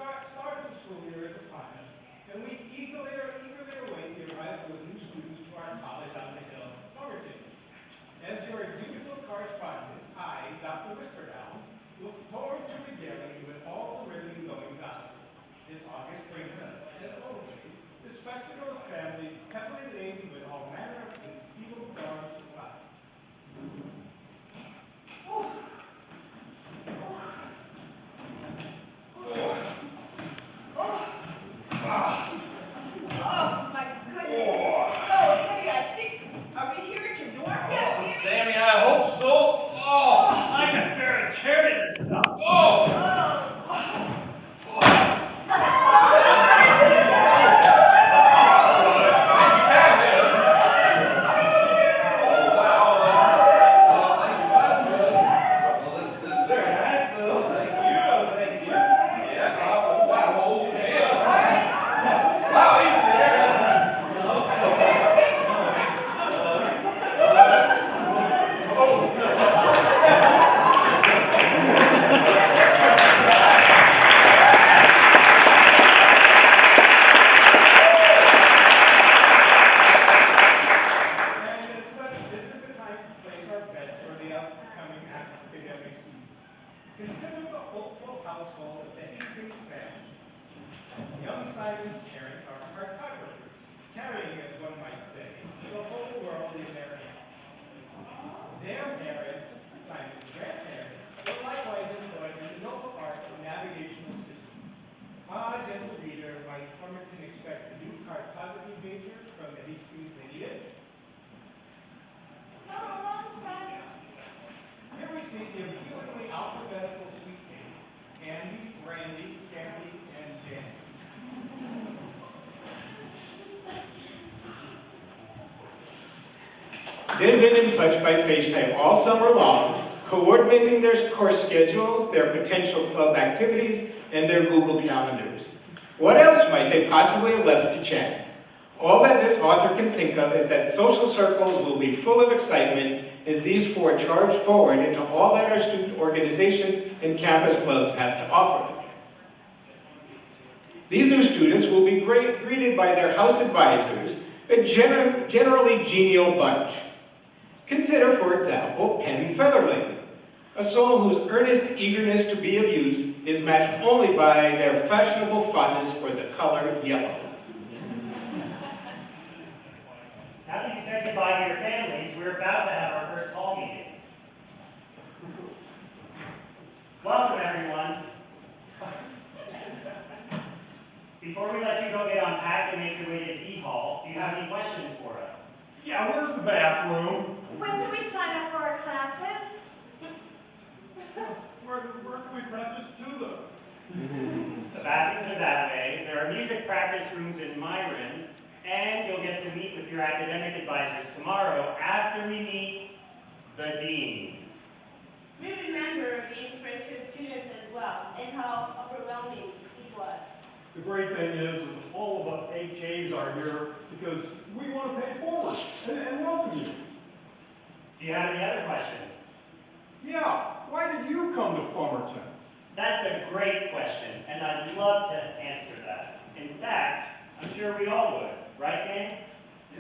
start of the school year is upon us, and we eagerly await the arrival of new students to our college on the hill, Fummerton. As your dutiful correspondent, I, Dr. Whisperdown, look forward to regaling you with all the living goings on. This August brings us, as always, the spectacle of families heavily laden with all manner of conceivable garden supplies. Oh, my goodness, this is so heavy. I think, are we here at your door yet, Sammy? Sammy, I hope so. Oh, I can barely carry this stuff. Consider the hopeful household of the Hastings family. Young Simon's parents are cartographers, carrying, as one might say, the whole world in their hands. Their parents, Simon's grandparents, were likewise employed in the noble art of navigational systems. Ah, gentle reader, might Fummerton expect a new cartography major from the Hastings lineage? Here we see the appealingly alphabetical sweet names: Andy, Brandy, Candy, and Jan. They've been in touch by FaceTime all summer long, coordinating their course schedules, their potential club activities, and their Google calendars. What else might they possibly have left to chance? All that this author can think of is that social circles will be full of excitement as these four charge forward into all that our student organizations and campus clubs have to offer. These new students will be greeted by their house advisors, a generally genial bunch. Consider, for example, Penn Featherling, a soul whose earnest eagerness to be of use is matched only by their fashionable fondness for the color yellow. Now that you said goodbye to your families, we're about to have our first hall meeting. Welcome, everyone. Before we let you go get unpacked and make your way to D Hall, do you have any questions for us? Yeah, where's the bathroom? When do we sign up for our classes? Where can we practice to them? The bathrooms are that way. There are music practice rooms in Myron, and you'll get to meet with your academic advisors tomorrow after we meet the dean. We remember being first-year students as well, and how overwhelming it was. The great thing is that all of us HAs are here because we want to pay forward and welcome you. Do you have any other questions? Yeah, why did you come to Fummerton? That's a great question, and I'd love to answer that. In fact, I'm sure we all would. Right, gang?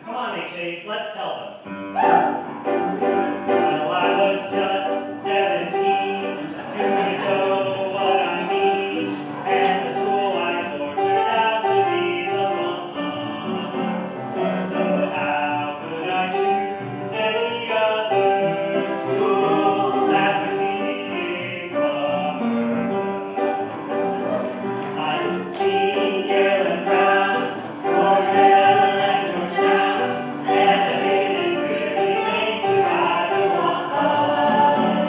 Come on, HAs, let's tell them. Well, I was just 17, you know what I mean, and the school I for turned out to be the one. So how could I choose any other school that was seeing I could see Gale and Brown, and I didn't really taste about the one.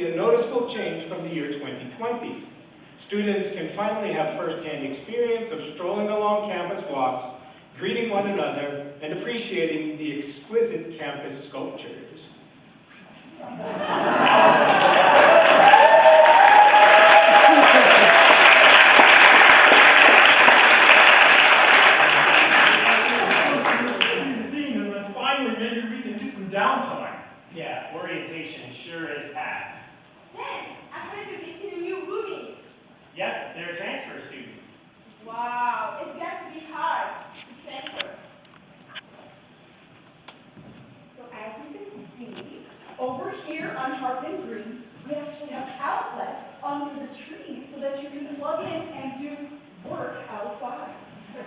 a noticeable change from the year 2020. Students can finally have first-hand experience of strolling along campus walks, greeting one another, and appreciating the exquisite campus sculptures. And then finally, maybe we can get some downtime. Yeah, orientation sure is packed. Ben, I'm going to get you a new roomie. Yep, they're a transfer student. Wow, it's got to be hard to transfer. So as you can see, over here on Hartman Green, we actually have outlets under the trees so that you can plug in and do work outside.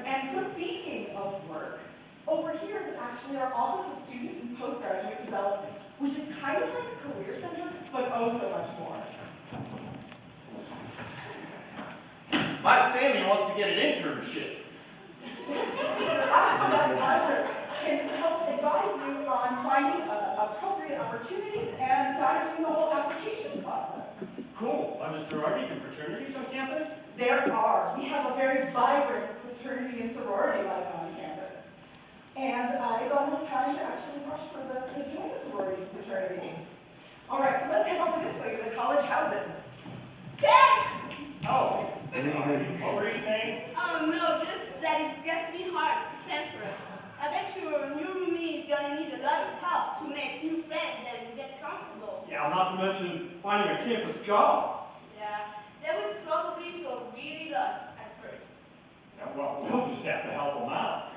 And speaking of work, over here is actually our Office of Student and Postgraduate Development, which is kind of like a career center, but oh so much more. My Sammy wants to get an internship. Us, the advisor, can help advise you on finding appropriate opportunities and guide you in the whole application process. Cool. Are there sororities and fraternities on campus? There are. We have a very vibrant fraternity and sorority life on campus. And it's almost time to actually rush to join the sororities and fraternities. All right, so let's head over this way to the college houses. Ben! Oh, sorry. What were you saying? Oh no, just that it's got to be hard to transfer. I bet your new roomie is gonna need a lot of help to make new friends and get comfortable. Yeah, not to mention finding a campus job. Yeah, they would probably feel really lost at first. Yeah, well, we'll just have to help them out.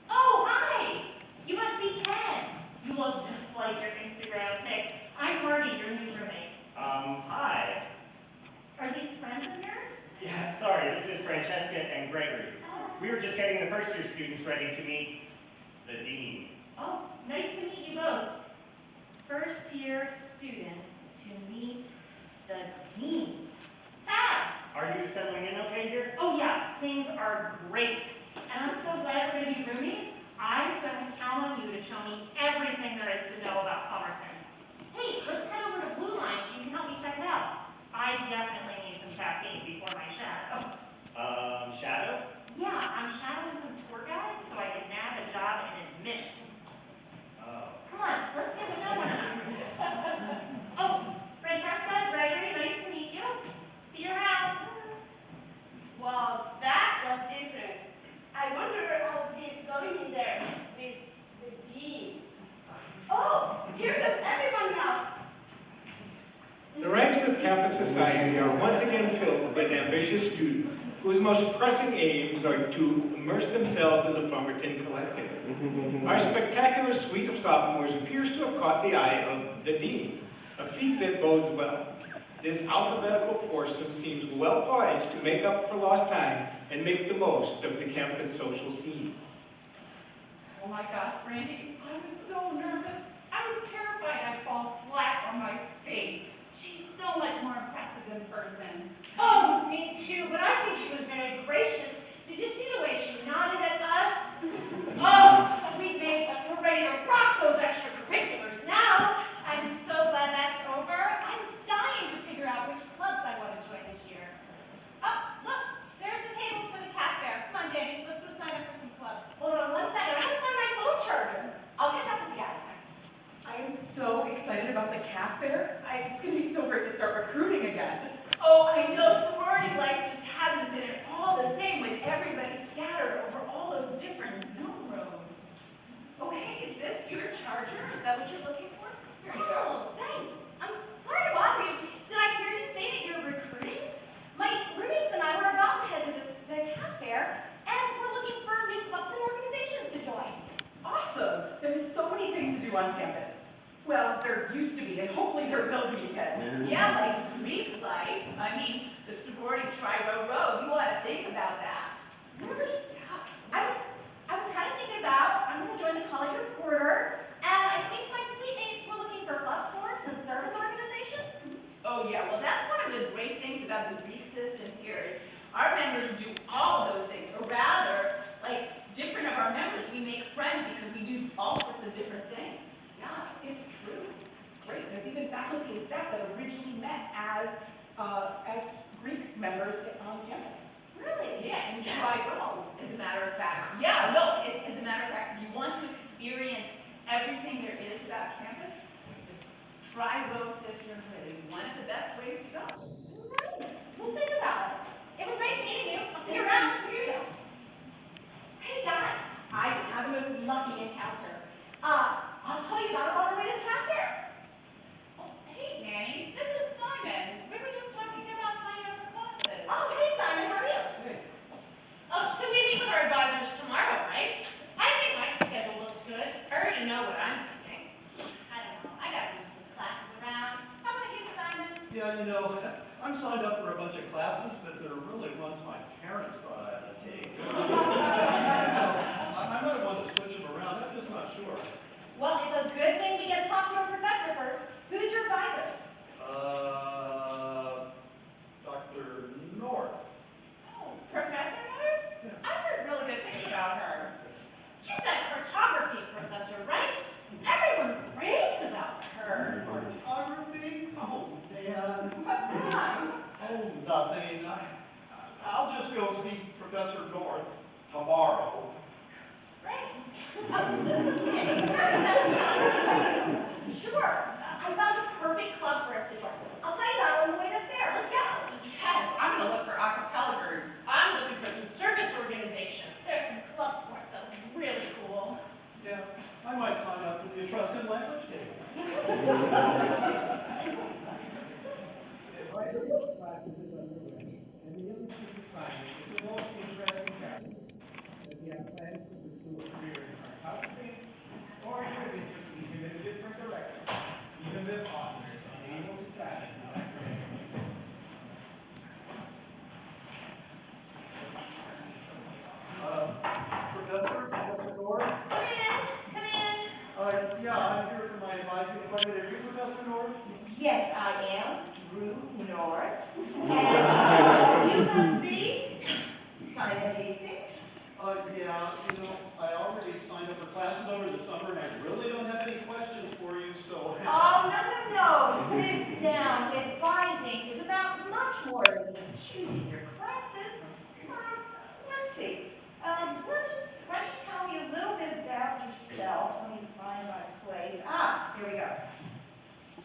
Oh, hi! You must be Ken. You look just like your Instagram pics. I'm Marty, your new roommate. Hi. Are these friends of yours? Yeah, sorry, this is Francesca and Gregory. We were just getting the first year students ready to meet the dean. Oh, nice to meet you both. First year students to meet the dean. Hi! Are you settling in okay here? Oh yeah, things are great. And I'm so glad we're gonna be roomies. I'm gonna count on you to show me everything there is to know about Fummerton. Hey, let's head over to Blue Line so you can help me check it out. I definitely need some caffeine before my shadow. Shadow? Yeah, I'm shadowing some tour guides so I can nab a job in admission. Oh. Come on, let's get to know one another. Oh, Francesca, Gregory, nice to meet you. See you around. Well, that was different. I wonder how it's going in there with the dean. Oh, here comes everyone now. The ranks of campus society are once again filled with ambitious students whose most pressing aims are to immerse themselves in the Fummerton collective. Our spectacular suite of sophomores appears to have caught the eye of the dean, a feat that bodes well. This alphabetical foursome seems well poised to make up for lost time and make the most of the campus social scene. Oh my gosh, Brandy, I was so nervous. I was terrified I'd fall flat on my face. She's so much more impressive in person. Oh, me too, but I think she was very gracious. Did you see the way she nodded at us? Oh, sweet mates, we're ready to rock those extracurriculars now. I'm so glad that's over. I'm dying to figure out which clubs I want to join this year. Oh, look, there's the tables for the cat fair. Come on, Danny, let's go sign up for some clubs. Hold on one second, I gotta find my phone charger. I'll catch up with you guys. I am so excited about the CAF fair. It's going to be so great to start recruiting again. Oh, I know, sorority life just hasn't been at all the same with everybody scattered over all those different Zoom rooms. Oh, hey, is this your charger? Is that what you're looking for? Here you go. Oh, thanks. I'm sorry to bother you. Did I hear you say that you're recruiting? My roommates and I were about to head to the CAF fair, and we're looking for new clubs and organizations to join. Awesome. There's so many things to do on campus. Well, there used to be, and hopefully there will be again. Yeah, like Greek life. I mean, the sorority tri-row. You ought to think about that. Really? Yeah. I was kind of thinking about, I'm going to join the college reporter, and I think my sweet mates were looking for club sports and service organizations. Oh, yeah. Well, that's one of the great things about the Greek system here is our members do all of those things, or rather, like, different of our members, we make friends because we do all sorts of different things. Yeah, it's true. It's great. There's There's even faculty and staff that originally met as Greek members on campus. Really? Yeah, and try row, as a matter of fact. Yeah, no, as a matter of fact, if you want to experience everything there is about campus, the Tri-Row Sisterhood is one of the best ways to go. Nice. Well, think about it. It was nice meeting you. I'll see you around. See you. Hey guys, I just had the most lucky encounter. I'll tell you about it on our way to the cafe. Oh, hey, Danny, this is Simon. We were just talking about signing up for classes. Oh, hey Simon, how are you? Oh, so we meet with our advisors tomorrow, right? I think my schedule looks good. I already know what I'm thinking. I don't know. I gotta move some classes around. How about you, Simon? Yeah, you know, I'm signed up for a bunch of classes, but they're really ones my parents thought I had to take. So I might want to switch them around. I'm just not sure. Well, it's a good thing we get to talk to our professor first. Who's your advisor? Dr. North. Oh, Professor North? Yeah. I've heard really good things about her. She's that cartography professor, right? Everyone raves about her. Photography? Oh, Dan. What's wrong? Oh, nothing. I'll just go see Professor North tomorrow. Right. Sure. I found a perfect club for us to join. I'll tell you about it on the way to the fair. Let's go. Yes, I'm gonna look for a cappella groups. I'm looking for some service organizations. There's some club sports that would be really cool. Yeah, I might sign up for the Etruscan language game. Advising classes is underway, and the young student assignment is the most interesting factor. Does he have plans to pursue a career in cartography, or is his interest even in a different direction? Even this author is unable to fathom his academic interests. Professor North? Come in. Come in. Yeah, I'm here for my advising appointment. Are you Professor North? Yes, I am, Drew North. And you must be Simon Hastings. Yeah, you know, I already signed up for classes over the summer, and I really don't have any questions for you, so. Oh, no. Sit down. Advising is about much more than just choosing your classes. Let's see. Why don't you tell me a little bit about yourself? Let me find my place. Here we go.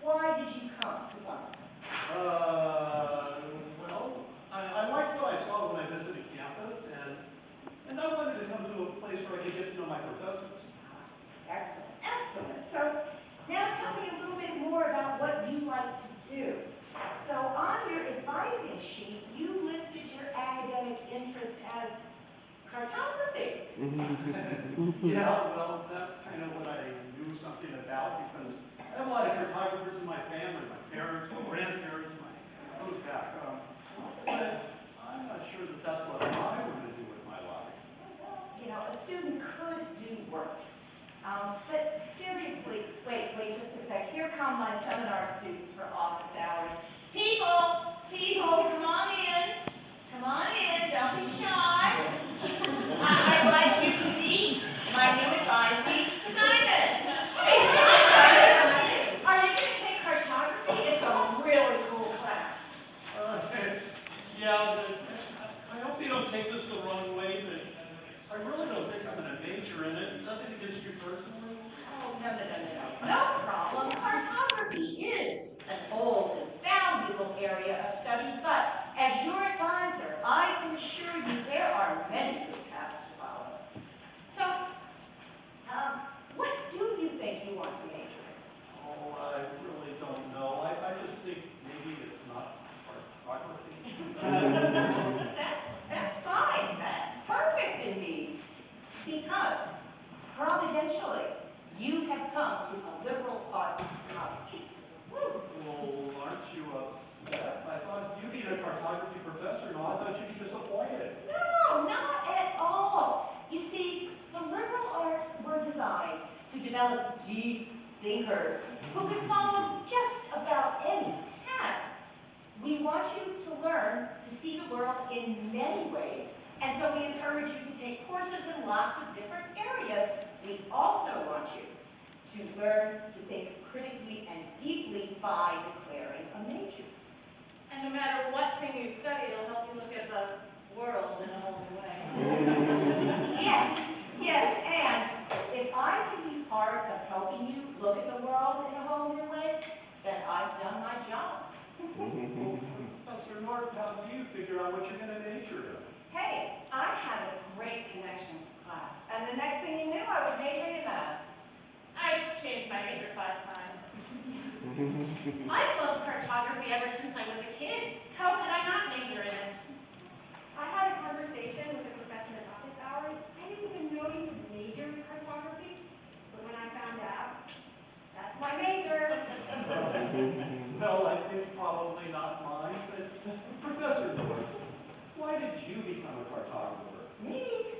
Why did you come to Fummerton? Well, I liked what I saw when I visited campus, and I wanted to come to a place where I could get to know my professors. Excellent, excellent. So now tell me a little bit more about what you like to do. So on your advising sheet, you listed your academic interest as cartography. Yeah, well, that's kind of what I knew something about because I have a lot of cartographers in my family, my parents, my grandparents, goes back. But I'm not sure that that's what I want to do with my life. You know, a student could do worse. But seriously, wait just a sec. Here come my seminar students for office hours. People, come on in. Come on in, don't be shy. I'd like you to meet my new advisee, Simon. Hey, Simon. Are you going to take cartography? It's a really cool class. Yeah, but I hope you don't take this the wrong way, but I really don't think I'm going to major in it. Nothing against you personally. Oh, no. No problem. Cartography is an old and valuable area of study, but as your advisor, I can assure you there are many good paths to follow. So, what do you think you want to major in? Oh, I really don't know. I just think maybe it's not cartography. That's fine. Perfect indeed. Because, providentially, you have come to a liberal arts college. Woo. Well, aren't you upset? I thought you needed a cartography professor. No, I thought you'd be disappointed. No, not at all. You see, the liberal arts were designed to develop deep thinkers who can follow just about any path. We want you to learn to see the world in many ways, and so we encourage you to take courses in lots of different areas. We also want you to learn to think critically and deeply by declaring a major. And no matter what thing you study, it'll help you look at the world in a whole new way. Yes, yes, and if I can be part of helping you look at the world in a whole new way, then I've done my job. Professor North, how do you figure out what you're going to major in? Hey, I had a great connections class, and the next thing you knew, I was majoring in that. I changed my major 5 times. I've loved cartography ever since I was a kid. How could I not major in it? I had a conversation with a professor in office hours. I didn't even know you could major in cartography, but when I found out, that's my major. Well, I think probably not mine, but Professor North, why did you become a cartographer? Me?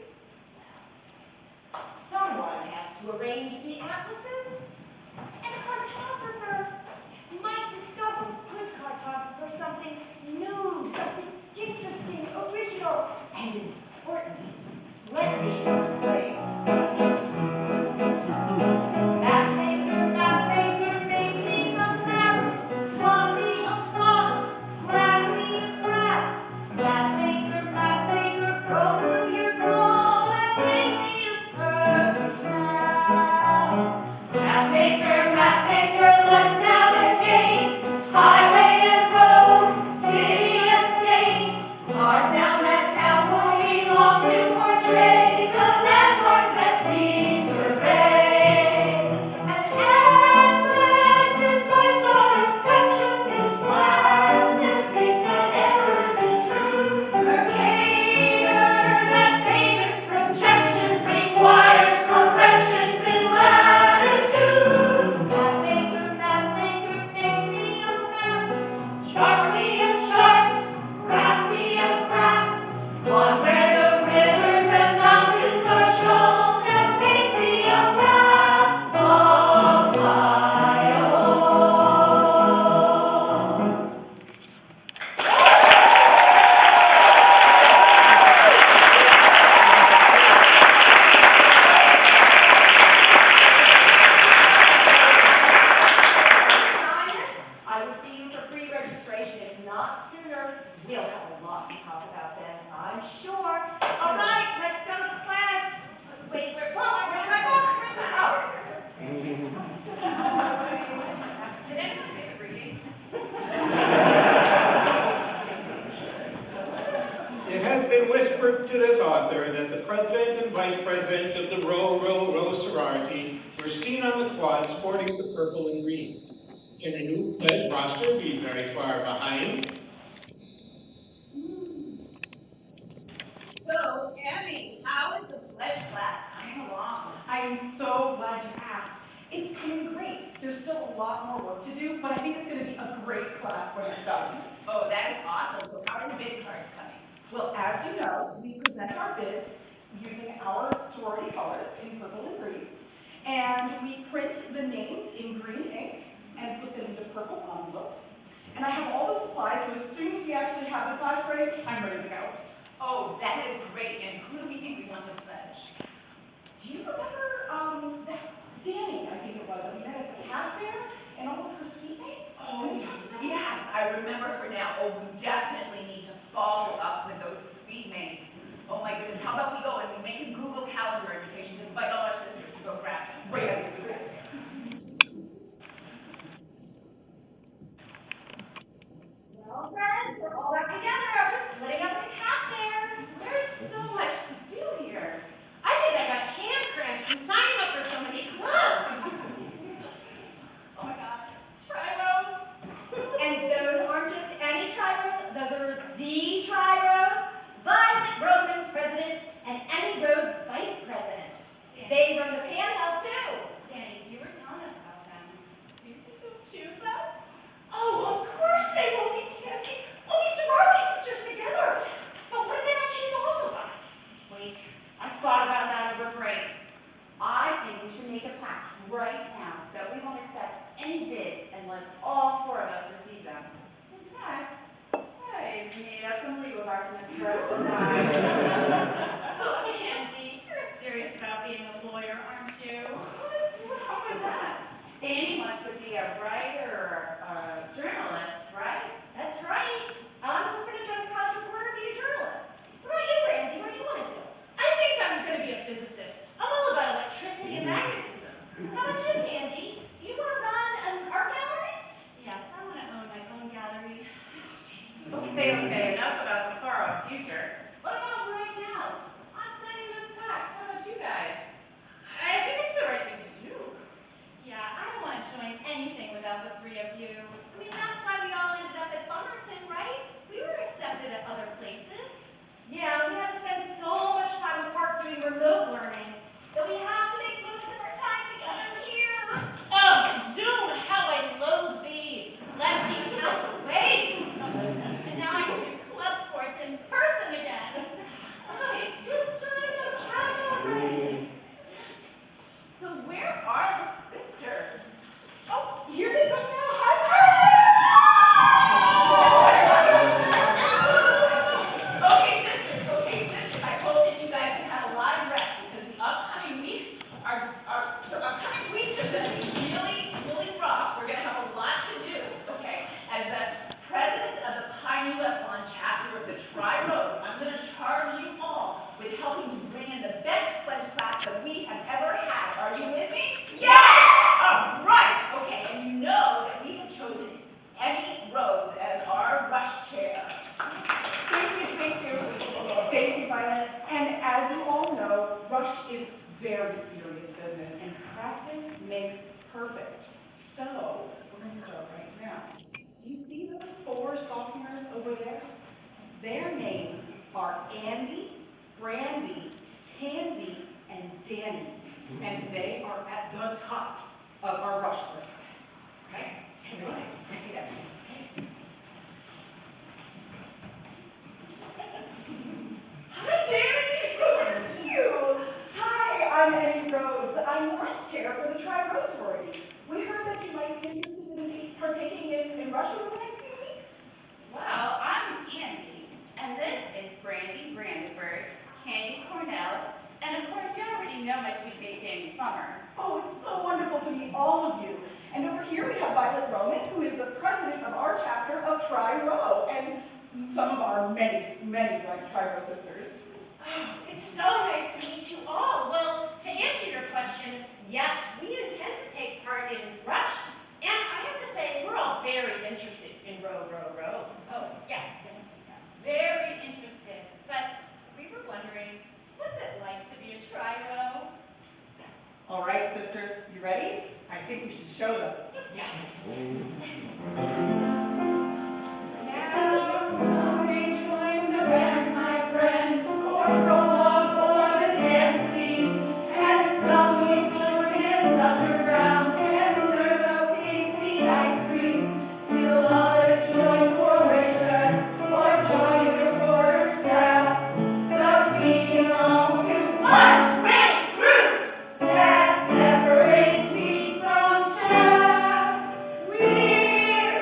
Someone has to arrange the atlases, and a cartographer might discover, good cartographer, something new, something interesting, original, and important. Let me explain. Map maker, make me a map. Plot me a plot, graph me a graph. Map maker, go through your globe and make me a perfect map. Map maker, let's navigate. Highway and road, city and state. Mark down that town where we long to portray the landmarks that we survey. An atlas invites our attention. Its flatness makes the errors intrude. Mercator, that famous projection requires corrections in latitude. Map maker, make me a map. Chart me a chart, graph me a graph. One where the rivers and mountains are shown, and make me a map of my own. I will see you for pre-registration, if not sooner. We'll have a lot to talk about then, I'm sure. All right, let's go to class. Wait, where's my book? Where's my Did anyone take a reading? It has been whispered to this author that the president and vice president of the Row sorority were seen on the quad sporting the purple and green. Can a new pledge roster be very far behind? So, Abby, how is the pledge class coming along? I am so glad you asked. It's coming great. There's still a lot more work to do, but I think it's going to be a great class when it's done. Oh, that is awesome. So how are the bid cards coming? Well, as you know, we present our bids using our sorority colors in purple and green, and we print the names in green ink and put them into purple envelopes. And I have all the supplies, so as soon as we actually have the class ready, I'm ready to go. Oh, that is great. And who do we think we want to pledge? Do you remember that Danny, I think it was, that we met at the cat fair, and all of her sweet mates? Oh, Did we talk to them? yes, I remember her now. Oh, we definitely need to follow up with those sweet mates. Oh my goodness, how about we go and we make a Google Calendar invitation to invite all our sisters to go grab them? Great idea. Well, friends, we're all back together after splitting up at the cat fair. There's so much to do here. I think I got hand cramps from signing up for so many clubs. Oh my God, tri-rose. And those aren't just any tri-rose, they're the tri-rose, Violet Roman president and Emmy Rhodes vice president. They run the panel too. Danny, you were telling us about them. Do you think they'll choose us? Oh, of course they will. We can't keep, we'll be sorority sisters together. But what if they don't choose all of us? Wait, I thought about that over break. I think we should make a pact right now that we won't accept any bids unless all 4 of us receive them. In fact, I made up some legal documents for us to sign. Oh, Andy, you're serious about being a lawyer, aren't you? What happened with that? Danny wants to be a writer Okay, enough about the far-off future. What about right now? I'm signing this pact. How about you guys? I think it's the right thing to do. Yeah, I don't want to join anything without the three of you. I mean, that's why we all ended up at Fummerton, right? We were accepted at other places. Yeah, we had to spend so much time apart doing remote learning that we have to make most of our time together here. Oh, Zoom, how I loathe thee. Let me count the ways. And now I can do club sports in person again. Guys, just sign the pact already. So where are the sisters? Oh, here they come now. Hi, Okay, sisters, I hope that you guys can have a lot of rest because the upcoming weeks are gonna be really, really rough. We're gonna have a lot to do, okay? As the president of the Pi Nu Epsilon chapter of the Tri-Rose, I'm gonna charge you all with helping to bring in the best pledge class that we have ever had. Are you with me? Yes! All right, okay, and you know that we have chosen Emmy Rhodes as our rush chair. Thank you. Thank you, Violet. And as you all know, rush is very serious business, and practice makes perfect. So, we're going to start right now. Do you see those 4 sophomores over there? Their names are Andy, Brandy, Candy, and Danny, and they are at the top of our rush list. Okay? Ready? I see that. Hi, Danny! So good to see you! Hi, I'm Annie Rhodes. I'm the rush chair for the Tri-Rose sorority. We heard that you might be interested in partaking in rush over the next few weeks. Well, I'm Andy, and this is Brandy Brandenburg, Candy Cornell, and of course you already know my sweet baked Danny Fummer. Oh, it's so wonderful to meet all of you. And over here we have Violet Roman, who is the president of our chapter of Tri-Row, and some of our many Tri-Row sisters. Oh, it's so nice to meet you all. Well, to answer your question, yes, we intend to take part in Rush, and I have to say, we're all very interested in row. Oh, yes. Very interested. But we were wondering, what's it like to be a Tri-Row? All right, sisters, you ready? I think we should show them. Yes. Now some may join the band, my friend, or prologue or the dance team, and some may join bands underground and serve out tasty ice cream. Still others join for Richards or join the reporter staff. But we belong to one great group that separates wheat from chaff. We're in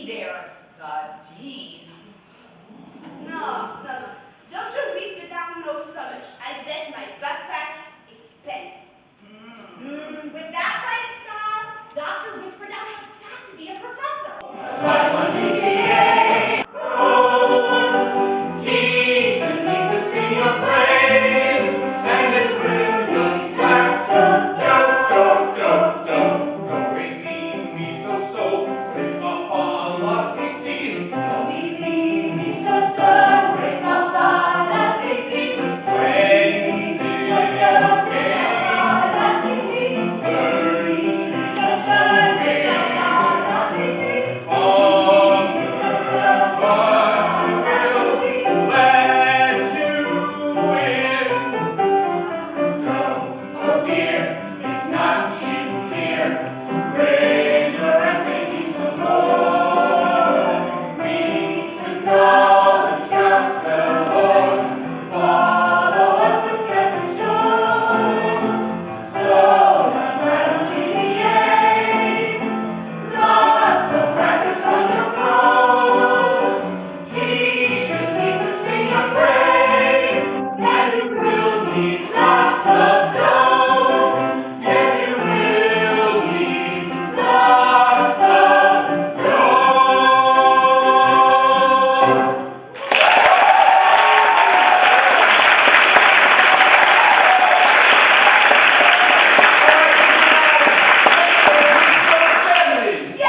there, the dean. No, no, no. Don't you whisper down no so much. I bet my backpack is spent. With that writing style, Dr. Whisperdown has got to be a professor. Teachers need to sing your praise, and it brings us back to do. Re, mi, so, with fa, fa, la, ti, ti. Mi, so, re, fa, fa, la, ti, ti. Re, mi, So, re, fa, fa, la, ti, ti. Mi, so, re, fa, fa, la, ti, ti. Mi, so, let you in. Oh dear, it's not you here. Raise your SAT some more. Meet with knowledge counselors. Follow up with campus chores. So much pride on GPAs. Lots of practice on your pros. Teachers need to sing your praise. And you will need lots of dough. Yes, you will need lots of dough. Families.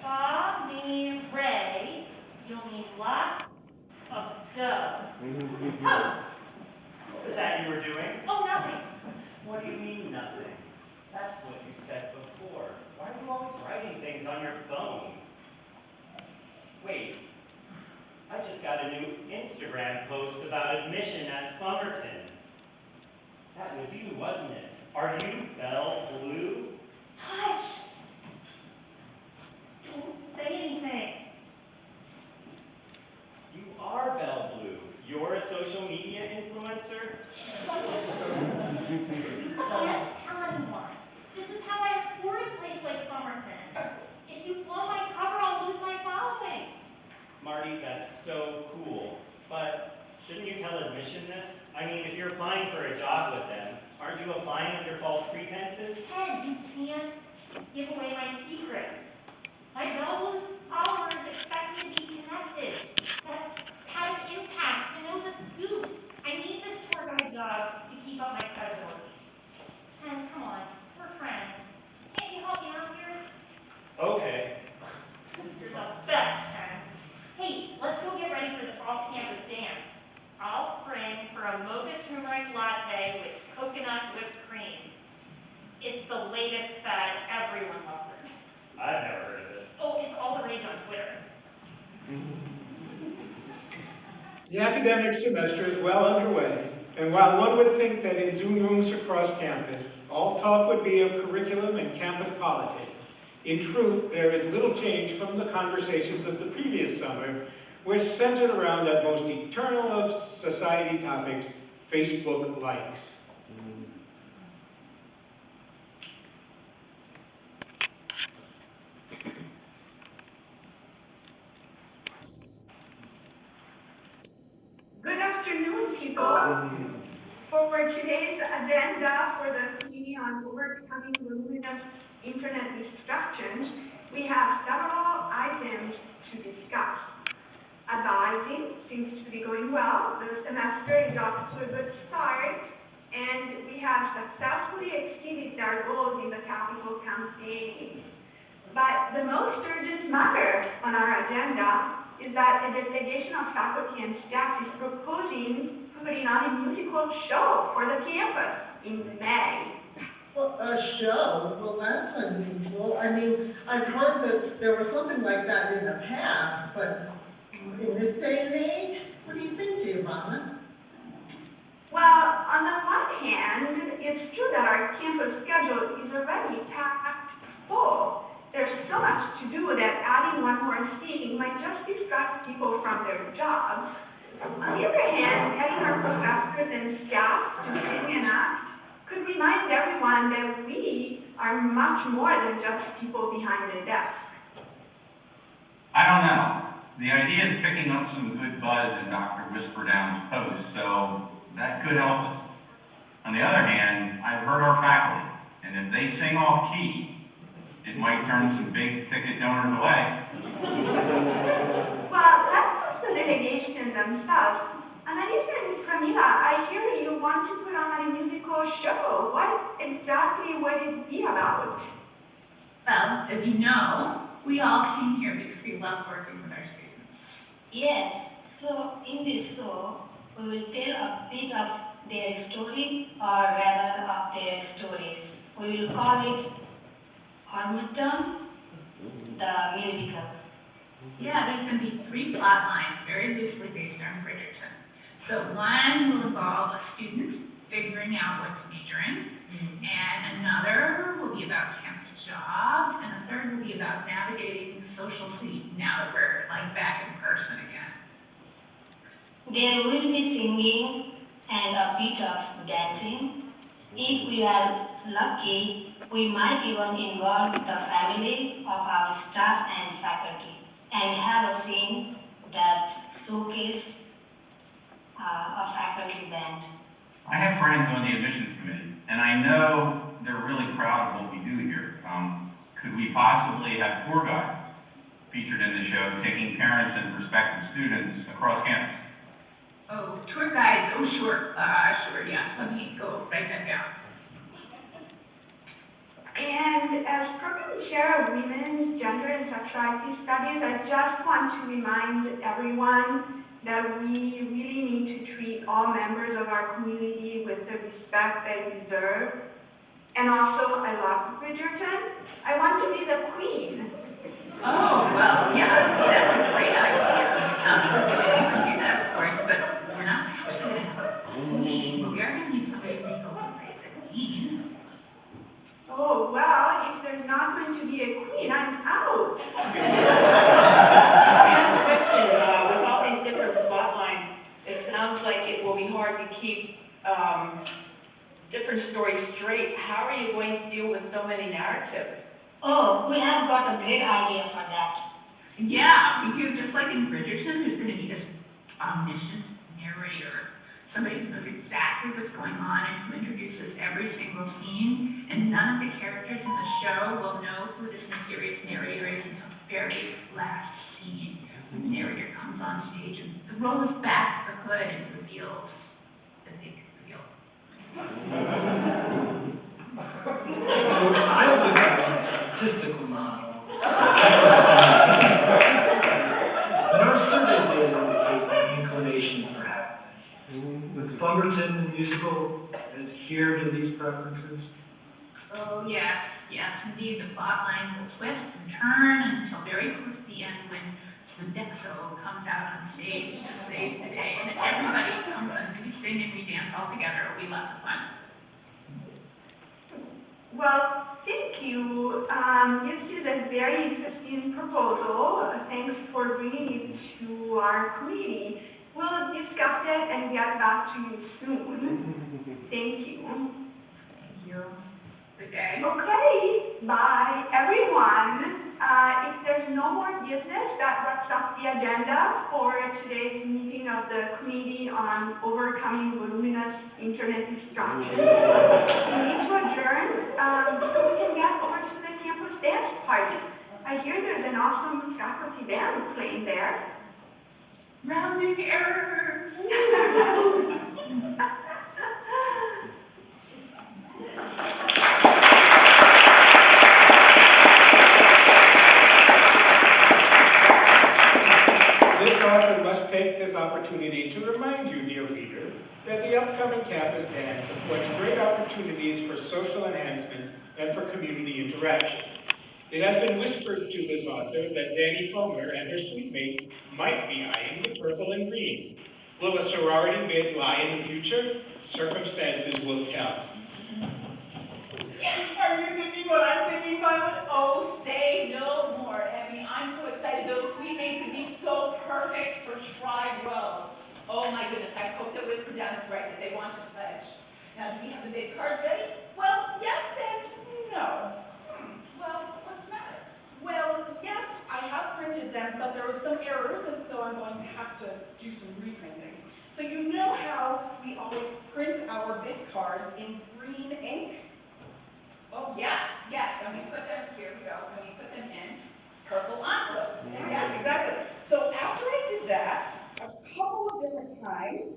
Bob means Ray. You'll need lots of dough. Toast. What was that you were doing? Oh, nothing. What do you mean, nothing? That's what you said before. Why are you always writing things on your phone? Wait, I just got a new Instagram post about admission at Fummerton. That was you, wasn't it? Are you Belle Blue? Hush. Don't say anything. You are Belle Blue. You're a social media influencer? You can't tell anyone. This is how I afford a place like Fummerton. If you blow my cover, I'll lose my following. Marty, that's so cool. But shouldn't you tell admission this? I mean, if you're applying for a job with them, aren't you applying under false pretenses? Ted, you can't give away my secret. My Belle Blues followers expect me to be connected, to have an impact, to know the scoop. I need this tour guide job to keep up my credibility. Ken, come on, we're friends. Can't you help me out here? Okay. You're the best, Ken. Hey, let's go get ready for the fall campus dance. I'll spring for a mocha turmeric latte with coconut whipped cream. It's the latest fad. Everyone loves it. I've never heard of it. Oh, it's all the rage on Twitter. The academic semester is well underway, and while one would think that in Zoom rooms across campus, all talk would be of curriculum and campus politics, in truth, there is little change from the conversations of the previous summer, which centered around that most eternal of society topics, Facebook likes. Good afternoon, people. For today's agenda for the committee on overcoming luminous internet distractions, we have several items to discuss. Advising seems to be going well. The semester is off to a good start, and we have successfully exceeded our goals in the capital campaign. But the most urgent matter on our agenda is that a delegation of faculty and staff is proposing putting on a musical show for the campus in May. Well, a show? Well, that's unusual. I mean, I've heard that there was something like that in the past, but in this day and age, what do you think, Giovanna? Well, on the one hand, it's true that our campus schedule is already packed full. There's so much to do that adding one more thing might just distract people from their jobs. On the other hand, getting our professors and staff to sing and act could remind everyone that we are much more than just people behind the desk. I don't know. The idea is picking up some good buzz in Dr. Whisperdown's post, so that could help us. On the other hand, I've heard our faculty, and if they sing off key, it might turn some big ticket donors away. Well, that's just the delegation themselves. Annalisa and Camila, I hear you want to put on a musical show. What exactly would it be about? Well, as you know, we all came here because we love working with our students. Yes, so in this show, we will tell a bit of their story, or rather of their stories. We will call it Fummerton, the musical. Yeah, there's going to be 3 plot lines, very loosely based on Bridgerton. So one will involve a student figuring out what to major in, and another will be about campus jobs, and a third will be about navigating the social scene now that we're like back in person again. There will be singing and a bit of dancing. If we are lucky, we might even involve the families of our staff and faculty and have a scene that showcases a faculty band. I have friends on the admissions committee, and I know they're really proud of what we do here. Could we possibly have tour guides featured in the show, taking parents and prospective students across campus? Oh, tour guides, oh sure, sure, yeah, let me go write that down. And as program chair of Women's Gender and Sexuality Studies, I just want to remind everyone that we really need to treat all members of our community with the respect they deserve. And also, I love Bridgerton. I want to be the queen. Oh, well, yeah, that's a great idea. You can do that, of course, but we're not actually going to have a queen, but we are going to need somebody legal to play the dean. Oh, well, if there's not going to be a queen, I'm out. I have a question. With all these different plot lines, it sounds like it will be hard to keep different stories straight. How are you going to deal with so many narratives? Oh, we have got a great idea for that. Yeah, we do, just like in Bridgerton, there's going to be this omniscient narrator, somebody who knows exactly what's going on and who introduces every single scene, and none of the characters in the show will know who this mysterious narrator is until the very last scene. When the narrator comes on stage and throws back the hood and reveals the big reveal. So I would have a statistical model of campus spontaneity, but our survey data indicate an inclination for having that. With Fummerton musical adhere to these preferences? Oh, yes, yes, indeed, the plot lines will twist and turn until very close to the end when Sodexo comes out on stage to save the day, and everybody comes and we sing and we dance all together. It'll be lots of fun. Well, thank you. This is a very interesting proposal. Thanks for bringing it to our committee. We'll discuss it and get back to you soon. Thank you. Thank you. Good day. Okay, bye, everyone. If there's no more business, that wraps up the agenda for today's meeting of the Committee on Overcoming Voluminous Internet Distractions. We need to adjourn so we can get over to the campus dance party. I hear there's an awesome faculty band playing there. Rounding errors. This author must take this opportunity to remind you, dear reader, that the upcoming campus dance affords great opportunities for social enhancement and for community interaction. It has been whispered to this author that Danny Fulmer and her suite mate might be eyeing the purple and green. Will a sorority bid lie in the future? Circumstances will tell. Yes, are you thinking what I'm thinking, Violet? Oh, say no more, Emmy. I'm so excited. Those sweet mates would be so perfect for Tri Row. Oh my goodness, I hope that Whisper Down is right, that they want to pledge. Now, do we have the big cards ready? Well, yes and no. Well, what's the matter? Well, yes, I have printed them, but there were some errors, and so I'm going to have to do some reprinting. So you know how we always print our bid cards in green ink? Oh, yes, yes, and we put them, here we go, and we put them in purple envelopes. Yes, exactly. So after I did that, a couple of different times,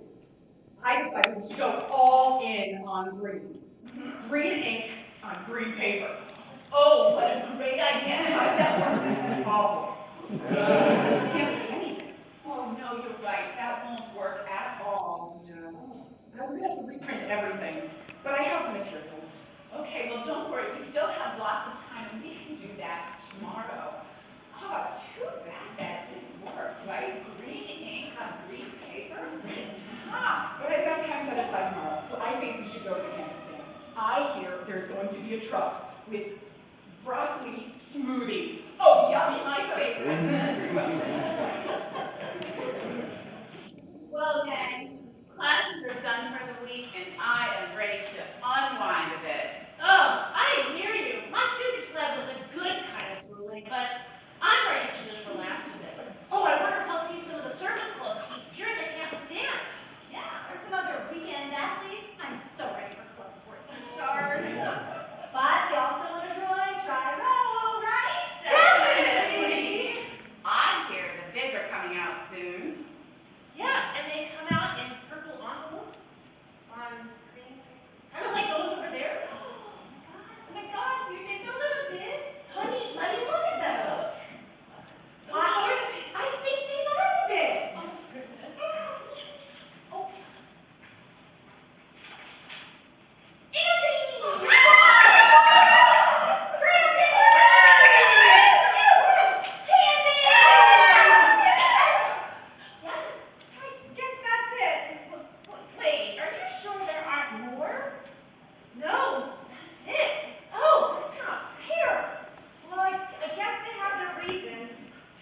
I decided to go all in on green. Green ink on green paper. Oh, what a great idea. How did that work? Awful. I can't see anything. Oh, no, you're right. That won't work at all. No. I'm gonna have to reprint everything, but I have the materials. Okay, well, don't worry. We still have lots of time, and we can do that tomorrow. Oh, too bad that didn't work, right? Green ink on green paper? But I've got time set aside tomorrow, so I think we should go to the campus dance. I hear there's going to be a truck with broccoli smoothies. Oh, yummy, my favorite. Well, gang, classes are done for the week, and I am ready to unwind a bit. Oh, I hear you. My physics lab was a good kind of grueling, but I'm ready to just relax a bit. Oh, I wonder if I'll see some of the service club peeps here at the campus dance. Yeah, or some other weekend athletes. I'm so ready for club sports to start. But we also want to try row, right? Definitely. I hear the bids are coming out soon. Yeah, and they come out in purple envelopes on green, kind of like those over there. Oh my God, do you think those are the bids? Let me look at those. I think these are the bids. Oh. Andy! I guess that's it. Wait, are you sure there aren't more? No, that's it. Oh, that's not fair. Well, I guess they have their reasons.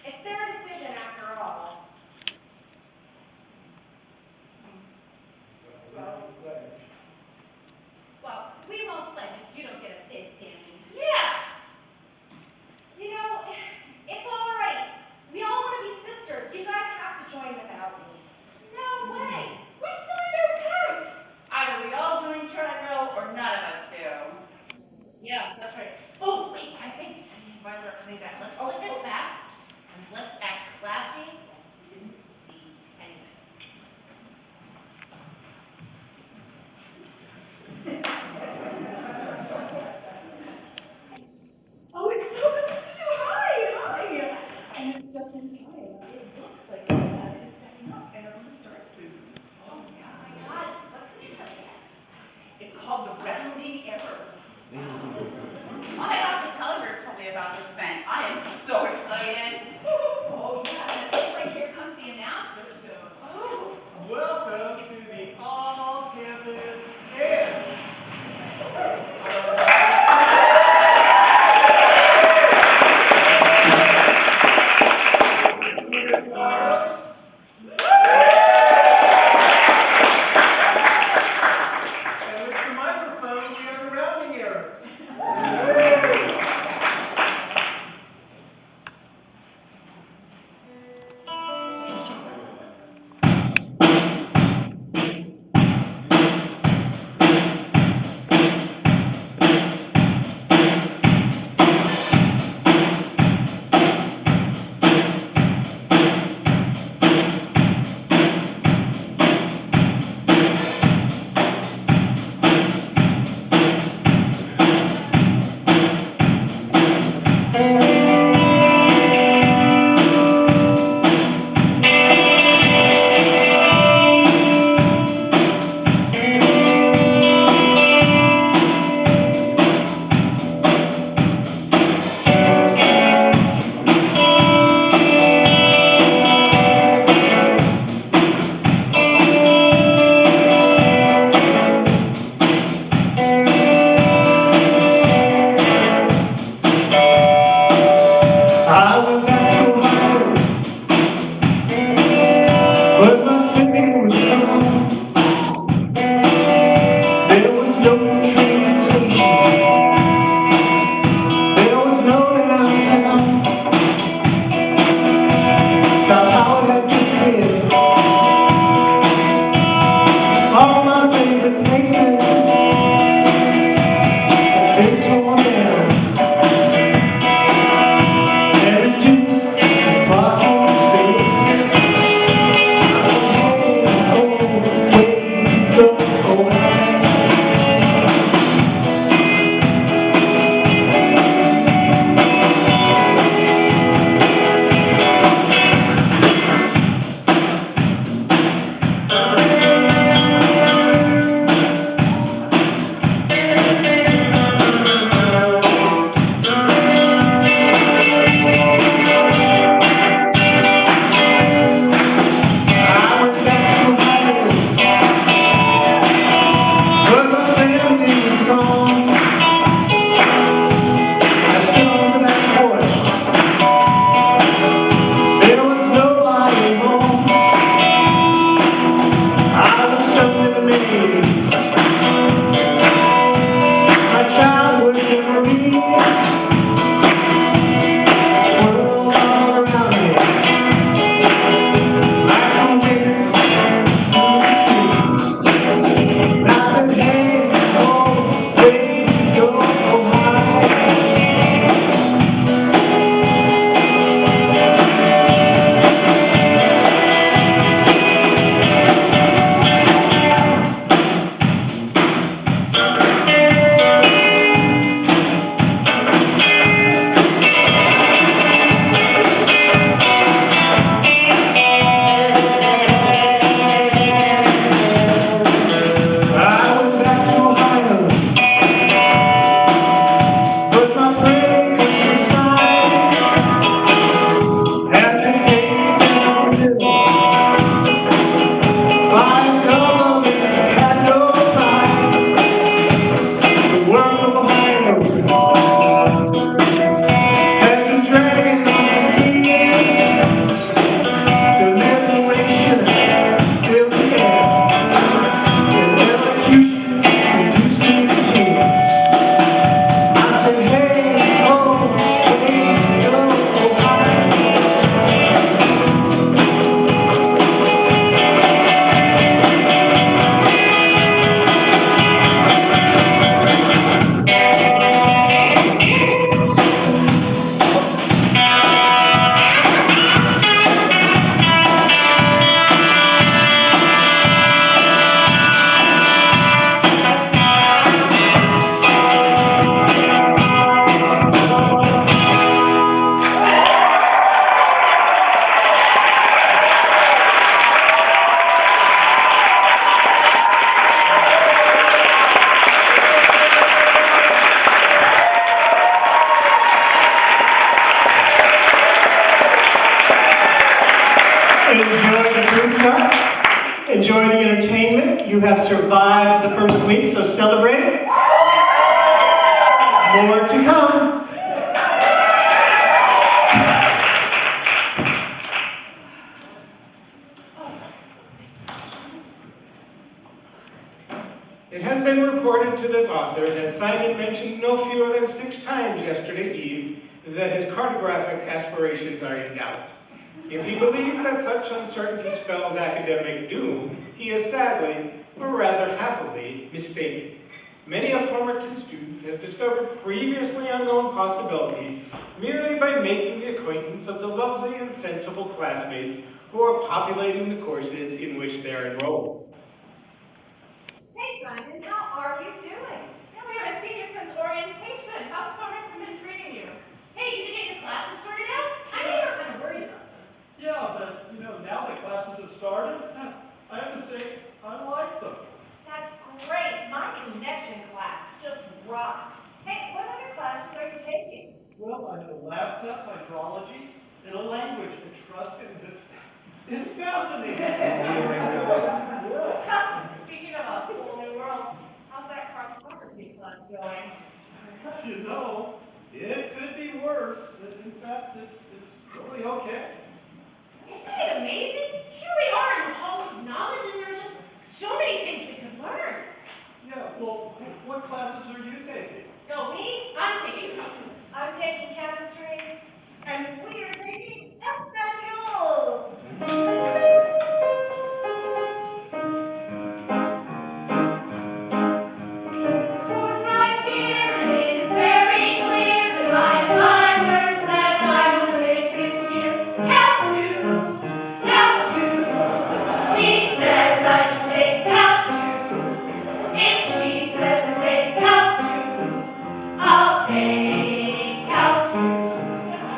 It's their decision after all. Well, we won't pledge if you don't get a bid, Tammy. Yeah. You know, it's all right. We all want to be sisters. You guys have to join without me. No way. We signed our pact. Either we all join Tri-Row or none of us do. Yeah, that's right. Oh, wait, I think while they're coming back, let's put this back and let's act classy. We didn't see anything. Oh, it's so good to see you. Hi. And it's just in time. It looks like the lab is setting up and we're going to start soon. Oh my God, what's the name of it? It's called the rounding errors. My Dr. Pellinger told me about this event. I am so excited. Oh, swirl all around me. Like a wind through the trees. And I said, hey, oh, way to go high. I went back to Ohio, but my pretty countryside had been paved downhill by a government that had no pride. The work of Ohio had been dragging on for years. The liberation filled the air, and elocution reduced me to tears. I said, hey, oh, Ohio. Enjoy the food truck. Enjoy the entertainment. You have survived the first week, so celebrate. More to come. It has been reported to this author that Simon mentioned no fewer than 6 times yesterday eve that his cartographic aspirations are in doubt. If he believes that such uncertainty spells academic doom, he is sadly, or rather happily, mistaken. Many a Fummerton student has discovered previously unknown possibilities merely by making the acquaintance of the lovely and sensible classmates who are populating the courses in which they're enrolled. Hey Simon, how are you doing? Yeah, we haven't seen you since orientation. How's Fummerton been treating you? Hey, did you get your classes sorted out? I know you were kind of worried about them. Yeah, but now that classes have started, I have to say, I like them. That's great. My connection class just rocks. Hey, what other classes are you taking? Well, I have a lab class, hydrology, and a language, and trust me, it's fascinating. Speaking of a whole new world, how's that cartography class going? It could be worse. In fact, it's really okay. Isn't it amazing? Here we are in the halls of knowledge, and there's just so many things we could learn. Yeah, well, what classes are you taking? No, me? I'm taking calculus. I'm taking chemistry. And we are taking Espanol. Who's right here? And it is very clear that my advisor says I should take this year. Count 2. She says I should take count 2. If she says to take count 2, I'll take count 2.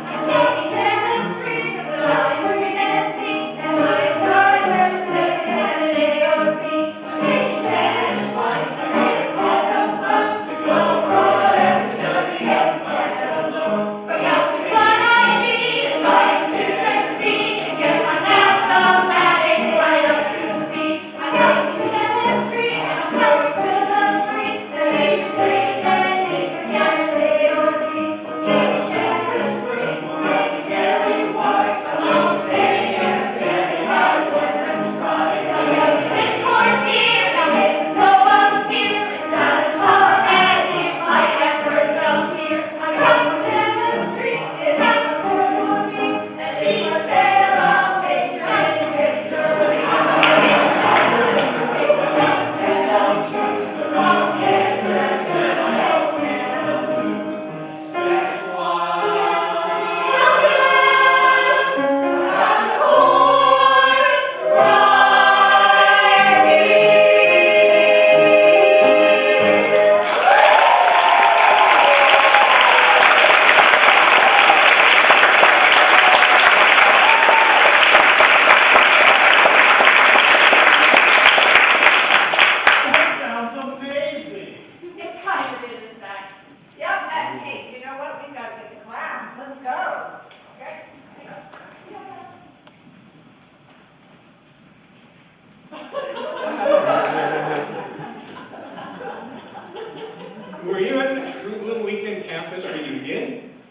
I'm taking chemistry, because I read and see, and my advisor says can it A or B. I'm taking Spanish 1, I'm taking lots of fun, to go forward and study and pass along. But counts is what I need if I am to succeed and get my mathematics right up to speed. I'm taking chemistry, and I'm showing to the free, that she says that it's a chemistry or B.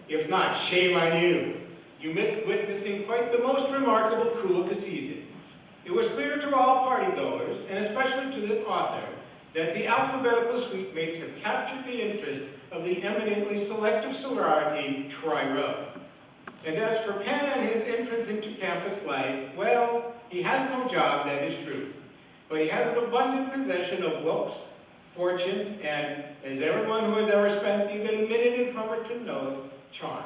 If not, shame on you. You missed witnessing quite the most remarkable coup of the season. It was clear to all party-goers, and especially to this author, that the alphabetical sweetmates have captured the interest of the eminently selective sorority Tri Rho. And as for Penn and his entrance into campus life, well, he has no job, that is true. But he has an abundant possession of looks, fortune, and, as everyone who has ever spent even a minute in Fummerton knows, charm.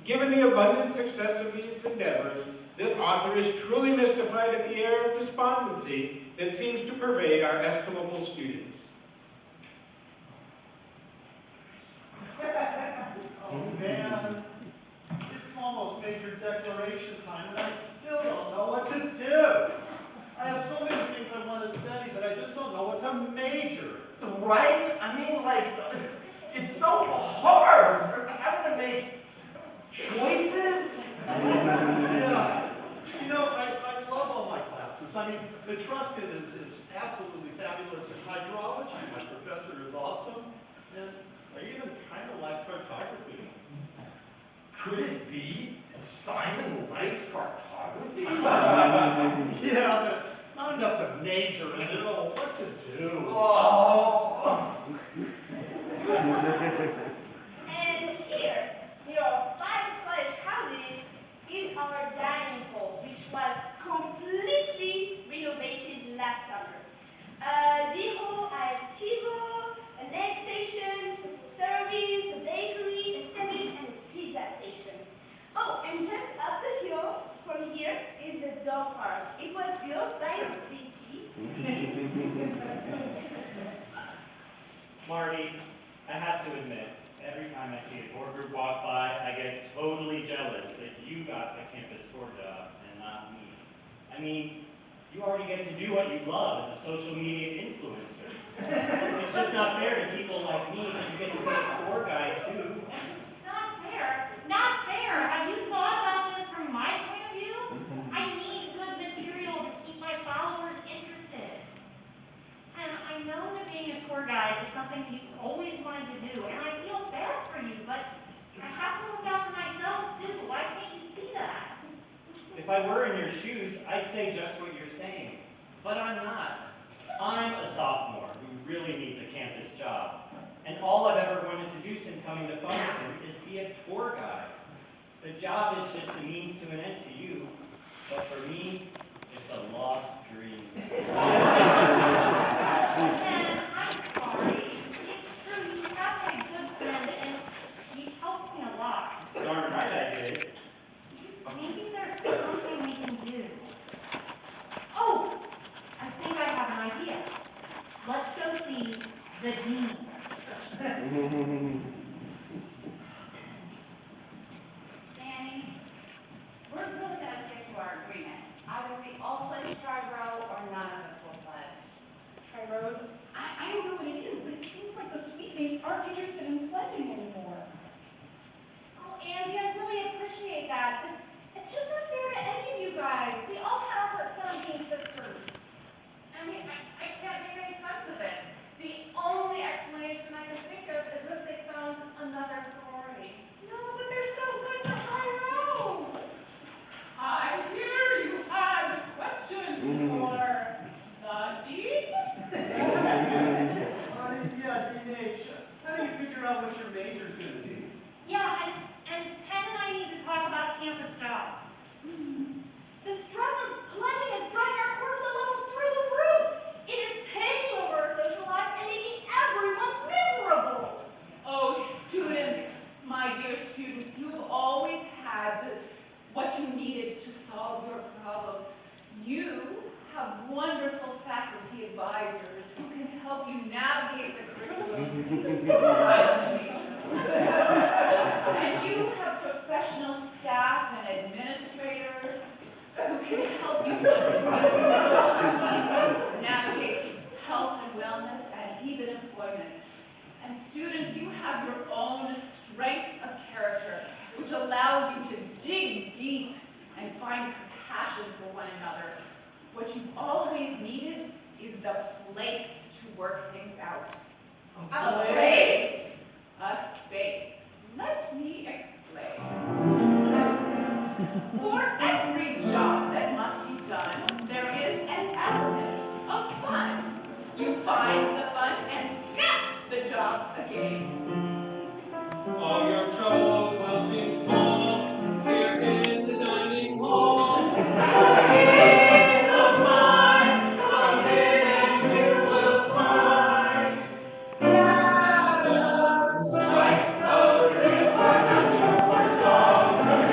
Given the abundant success of these endeavors, this author is truly mystified at the air of despondency that seems to pervade our estimable students. Oh man, it's almost major declaration time and I still don't know what to do. I have so many things I want to study, but I just don't know what to major. Right? I mean, like, it's so hard having to make choices. Yeah. You know, I love all my classes. I mean, the Truscott is absolutely fabulous in hydrology. My professor is awesome. And I even kind of like cartography. Could it be Simon likes cartography? Yeah, but not enough to major in it. Oh, what to do? Oh. And here, your 5 flush houses, is our dining hall, which was completely renovated last summer. D-hall, estivo, an egg station, service, a bakery, a sandwich, and a pizza station. Oh, and just up the hill from here is the dog park. It was built by the city. Marty, I have to admit, every time I see a tour group walk by, I get totally jealous that you got the campus tour job and not me. I mean, you already get to do what you love as a social media influencer. It's just not fair to people like me that you get to be a tour guide too. Not fair. Not fair. Have you thought about this from my point of view? I need good material to keep my followers interested. And I know that being a tour guide is something that you always wanted to do, and I feel bad for you, but I have to look out for myself too. Why can't you see that? If I were in your shoes, I'd say just what you're saying. But I'm not. I'm a sophomore who really needs a campus job. And all I've ever wanted to do since coming to Fummerton is be a tour guide. The job is just a means to an end to you, but for me, it's a lost dream. And I'm sorry. It's true, you have been a good friend, and you helped me a lot. Darn right I did. Maybe there's something we can do. Oh, I think I have an idea. Let's go see the dean. Danny, we're really going to stick to our agreement. Either we all pledge Tri Rho or none of us will pledge. Tri Rose, I don't know what it is, but it seems like the sweetmates aren't interested in pledging anymore. Oh, Andy, I really appreciate that, but it's just not fair to any of you guys. We all have our 17 sisters. I mean, I can't make any sense of it. The only explanation I can think of is that they found another sorority. No, but they're so good to Tri Rho. I hear you had a question for the dean? Yeah, Dinesh, how do you figure out what your major's going to be? Yeah, and Penn and I need to talk about campus jobs. The stress of pledging is driving our cortisol levels through the roof. It is taking over our social lives and making everyone miserable. Oh, students, my dear students, you have always had what you needed to solve your problems. You have wonderful faculty advisors who can help you navigate the curriculum decide on a major. And you have professional staff and administrators who can help you understand the social scene, navigates health and wellness, and even employment. And students, you have your own strength of character, which allows you to dig deep and find compassion for one another. What you've always needed is the place to work things out. A place? A space. Let let me explain. For every job that must be done, there is an element of fun. You find the fun and snap, the job's a game. All your troubles will seem small here in the dining hall. Peace of mind, come in and you will find that a sight of real financial cortisol will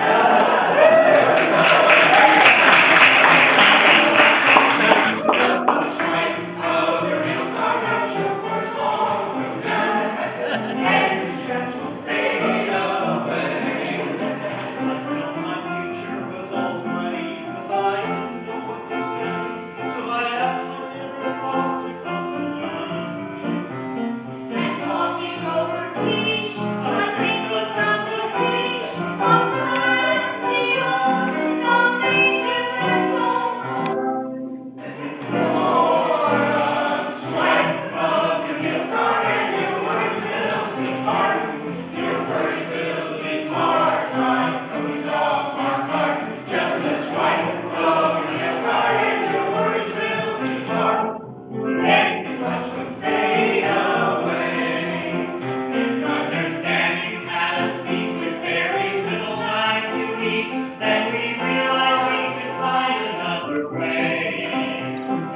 Misunderstandings had us beat with very little time to eat. Then we realized we could find another way.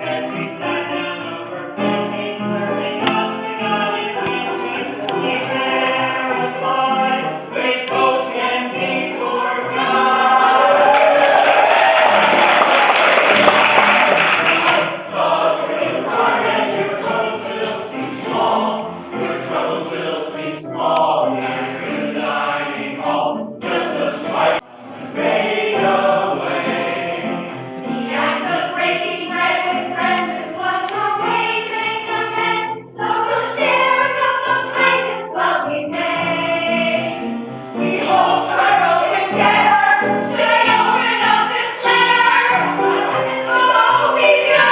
As we sat down over pancakes, serving us, we got it into. We verified they both can be forgot. The act of breaking bread with friends is what your way to make amends. So we'll share a cup of kindness while we may. We hold trouble together. Should I open up this letter? So we go.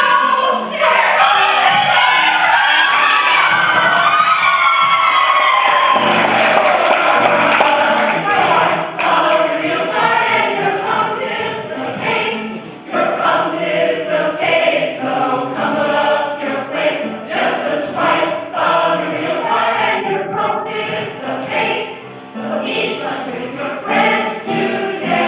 Anticipate, so come up your plate. Just a swipe of your meal card and your participate. So eat lunch with your friends today.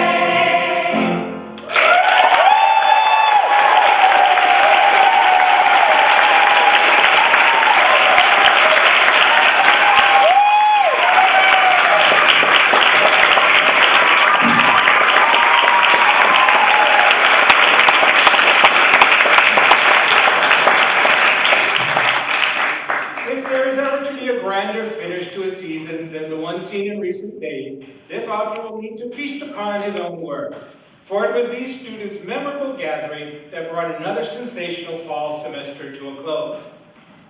If there is ever to be a grander finish to a season than the one seen in recent days, this author will need to feast upon his own words. For it was these students' memorable gathering that brought another sensational fall semester to a close.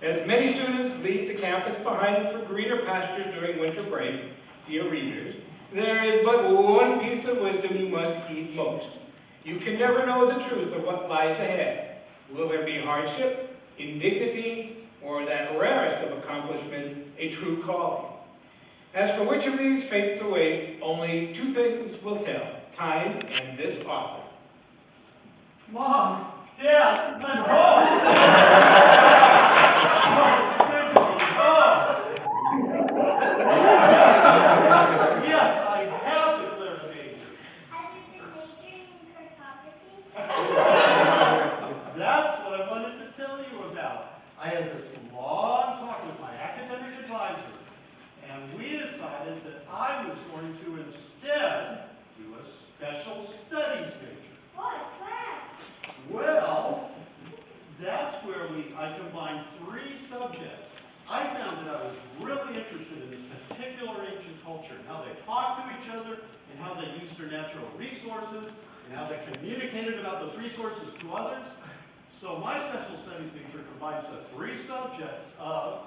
As many students leave the campus behind for greener pastures during winter break, dear readers, there is but one piece of wisdom you must heed most. You can never know the truth of what lies ahead. Will there be hardship, indignity, or that rarest of accomplishments, a true calling? As for which of these fates await, only two things will tell, time and this author. Mom, Dad, I'm home. Yes, I have declared a major. Have you been majoring in cartography? That's what I wanted to tell you about. I had this long talk with my academic advisor, and we decided that I was going to instead do a special studies major. What's that? Well, that's where I combined three subjects. I found that I was really interested in this particular ancient culture, and how they talked to each other, and how they used their natural resources, and how they communicated about those resources to others. So my special studies major combines the three subjects of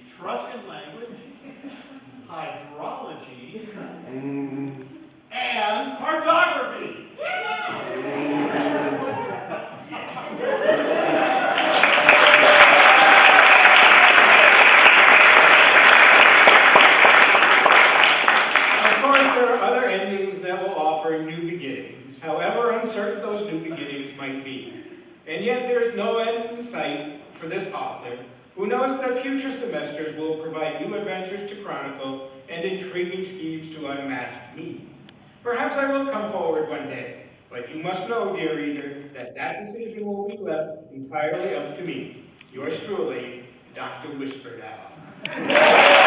Etruscan language, hydrology, and cartography. there are other endings that will offer new beginnings, however uncertain those new beginnings might be. And yet there is no end in sight for this author, who knows that future semesters will provide new adventures to chronicle and intriguing schemes to unmask me. Perhaps I will come forward one day, but you must know, dear reader, that that decision will be left entirely up to me. Yours truly, Dr. Whisperdown.